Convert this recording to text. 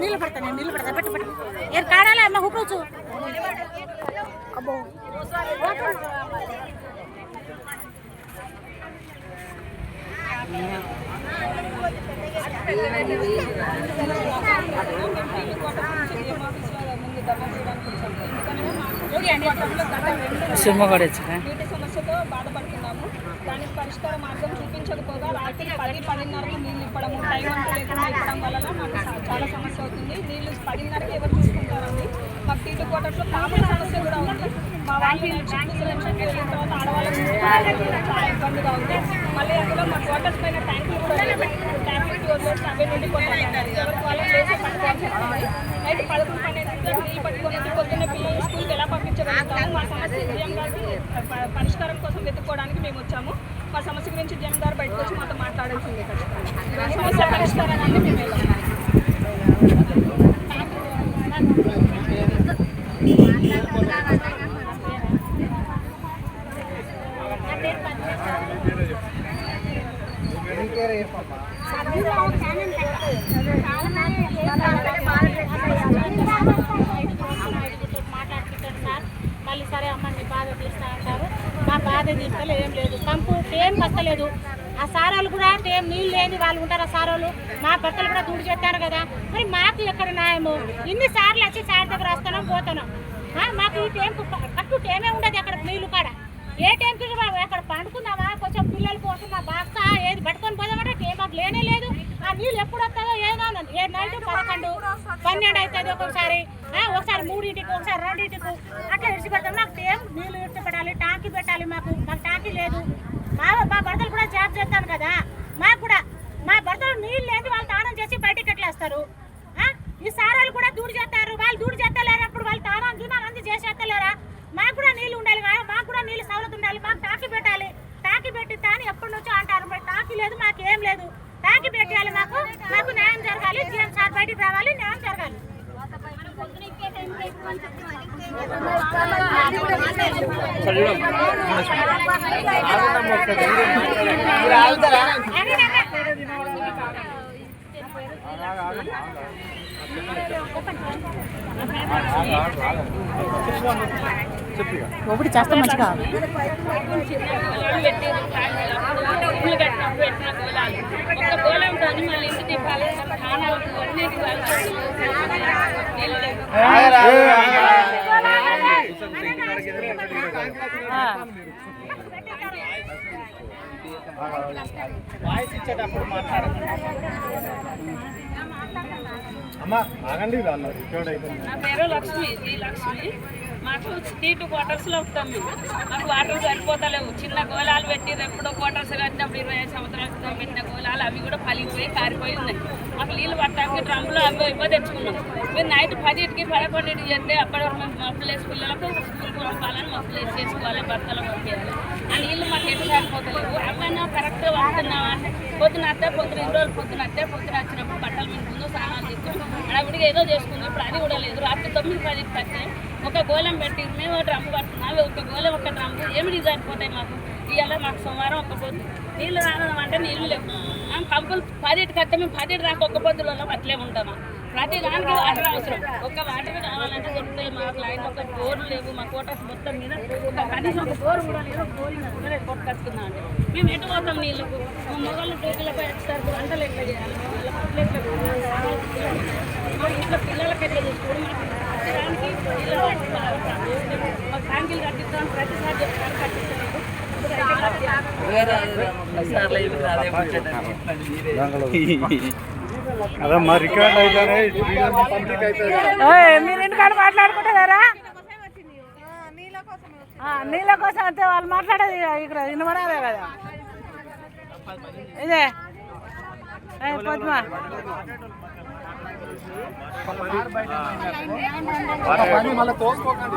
నీళ్ళు పడతా నేను నీళ్ళు పడతా పట్టు పట్టు ఏం కాడాలి అమ్మ హుకోవచ్చు అబ్బో నీటి సమస్యతో బాధపడుతున్నాము. దానికి పరిష్కార మార్గం చూపించకపోగా రాత్రి 10-10:30కి నీళ్ళు ఇప్పడము, టైం అంటూ లేకుండా ఇప్పడం వల్ల మాకు చాలా సమస్య అవుతుంది. నీళ్ళు 10:30కి ఎవరు చూసుకుంటారండి. మాకు టీటీ క్వార్టర్స్లో కామన్ సమస్య కూడా ఉంది. మా వాళ్ళు సెలక్షన్కి వెళ్ళిన తర్వాత ఆడవాళ్ళకి చాలా ఇబ్బందిగా ఉంది. మళ్ళీ అందులో మా క్వార్టర్స్ పైన ట్యాంకులు కూడా ట్యాంకులకి వదిలేసి అవే నిండిపోతాయి. ఎవరికి వాళ్ళకి లేచి పట్టుకోవాల్సి వస్తుంది. నైట్ 11-12 నీళ్ళు పట్టుకొని పొద్దున్న పిల్లలు స్కూల్కి ఎలా పంపించగలుగుతాము? మా సమస్య జీఎం గారికి పరిష్కారం కోసం వెతుక్కోవడానికి మేము వచ్చాము. మా సమస్య గురించి జీఎం గారు బయటకు వచ్చి మాతో మాట్లాడాల్సిందే. ఖచ్చితంగా సమస్య పరిష్కారాన్ని మేము వెళ్ళాము. మాట్లాడుకుంటారు సార్. మళ్ళీ సరే అమ్మ మీ బాధ తీస్తా అంటారు. మా బాధ తీస్తలే ఏం లేదు. కంపు టేం వస్తలేదు. ఆ సారాలు కూడా టేం నీళ్ళు లేని వాళ్ళు ఉంటారు. ఆ సారాలు మా భర్తలు కూడా దూడు చేస్తారు కదా. మరి మాకు ఎక్కడ న్యాయము? ఇన్నిసార్లు వచ్చి సార్ దగ్గర వస్తున్నాం పోతున్నాం. మాకు ఈ టైంకు కట్టు టేమే ఉండదు. అక్కడ నీళ్ళు కాడ ఏ టైంకి అక్కడ పండుకుందామా కొంచెం పిల్లల కోసం మా బాక్స్ ఏది పట్టుకొని పోదామంటే టేం మాకు లేనే లేదు. ఆ నీళ్ళు ఎప్పుడు వస్తుందో ఏదో ఏ నైట్ 11-12 అవుతుంది. ఒకసారి 3ంటికి ఒకసారి 2ంటికి అట్లా ఇడిచిపెడతాం. మాకు టేం నీళ్ళు ఇడిచిపెట్టాలి, టాంకీ పెట్టాలి. మాకు టాంకీ లేదు. మా భర్తలు కూడా జాబ్ చేస్తాను కదా. మాకు కూడా మా భర్తలు నీళ్ళు లేదు. వాళ్ళు తానం చేసి బయటకి ఎట్లా వస్తారు? ఈ సారాలు కూడా దూడు చేస్తారు. వాళ్ళు దూడు చేస్తలేరు. అప్పుడు వాళ్ళు తానం జూనాలు అంది చేసేస్తలేరా? మాకు కూడా నీళ్ళు ఉండాలి కదా. మాకు కూడా నీళ్ళు సౌలత్ ఉండాలి. మాకు టాంకీ పెట్టాలి. టాంకీ పెట్టిద్దా అని ఎప్పటి నుంచో అంటారు. మరి టాంకీ లేదు, మాకు ఏం లేదు. టాంకీ పెట్టాలి. మాకు న్యాయం జరగాలి. జీఎం సార్ బయటికి రావాలి, న్యాయం జరగాలి. ఒకటి చేస్తా మంచిగా వాయిస్ ఇచ్చేటప్పుడు అమ్మా ఆగండి. నా పేరు లక్ష్మి. మాకు టీటీ క్వార్టర్స్లో ఉంటాం మేము. మాకు వాటర్ సరిపోతలేవు. చిన్న గోళాలు పెట్టిరు. ఎప్పుడో క్వార్టర్స్ కట్టినప్పుడు 25 సంవత్సరాల క్రితం పెట్టిన గోళాలు అవి కూడా పలిగిపోయి కారిపోయి ఉన్నాయి. మాకు నీళ్ళు పట్టడానికి డ్రమ్లో అవి ఇవ్వ తెచ్చుకున్నాం. మీరు నైట్ 10కి 11కి చేస్తే అప్పటి వరకు మేము మబ్బులేసి పిల్లలకు స్కూల్కి పంపాలని మబ్బులేసి చేసుకోవాలి, భర్తలు పంపించాలి. ఆ నీళ్ళు మాకు ఎటు సరిపోతలేవు. అవైనా కరెక్ట్గా పంపుతున్నావా అంటే పొద్దున వస్తే పొద్దున 2 రోజులు పొద్దున వస్తే పొద్దున వచ్చినప్పుడు బట్టలు మింటుందో స్నానాలు తీసుకుంటాం. అవిడిగా ఏదో చేసుకుందాం. ఇప్పుడు అది కూడా లేదు. రాత్రి 9-10కి వస్తే ఒక గోళం పెట్టి మేము డ్రమ్ము పట్టుకున్నాం. ఒక గోళం ఒక డ్రమ్ము ఏమిటి సరిపోతాయి మాకు? ఇవాళ మాకు సోమవారం ఒక్క పొద్దు నీళ్ళు రావడం అంటే నీళ్ళు లేవు. పంపులు 10కి వస్తే మేము 10 దాకా ఒక్క పొద్దులలో అట్లే ఉంటామా? ప్రతి దానికి వాటర్ అవసరం. ఒక వాటర్ కావాలంటే దొరుకుతాయి. మాకు లైన్ ఒక బోర్లు లేవు. మా కోటర్స్ మొత్తం మీద ఒక కనీసం ఒక బోరు కూడా లేదు. బోర్లు కొట్టుకొచ్చుకుందాం అంటే మేము ఎటు పోతాం నీళ్ళకు? మొగలు టూకీలపై వచ్చేసరికి వంటలు ఎట్లా చేయాలి? వాళ్ళ పట్లు ఎట్లా ఇంట్లో పిల్లలకి ఎట్లా చేసుకోవడం? మాకు ట్యాంకీలు కట్టిస్తాం. ప్రతిసారి చెప్తాను కట్టిస్తాను. అదమ్మా రికార్డ్ అయితేనే పబ్లిక్ అయితే మీరు ఇంటికాడ మాట్లాడుకుంటారా? నీళ్ళ కోసం అయితే వాళ్ళు మాట్లాడేది ఇక్కడ వినమరాలే కదా. ఇదే పద్మ మళ్ళీ తోసుకోకండి.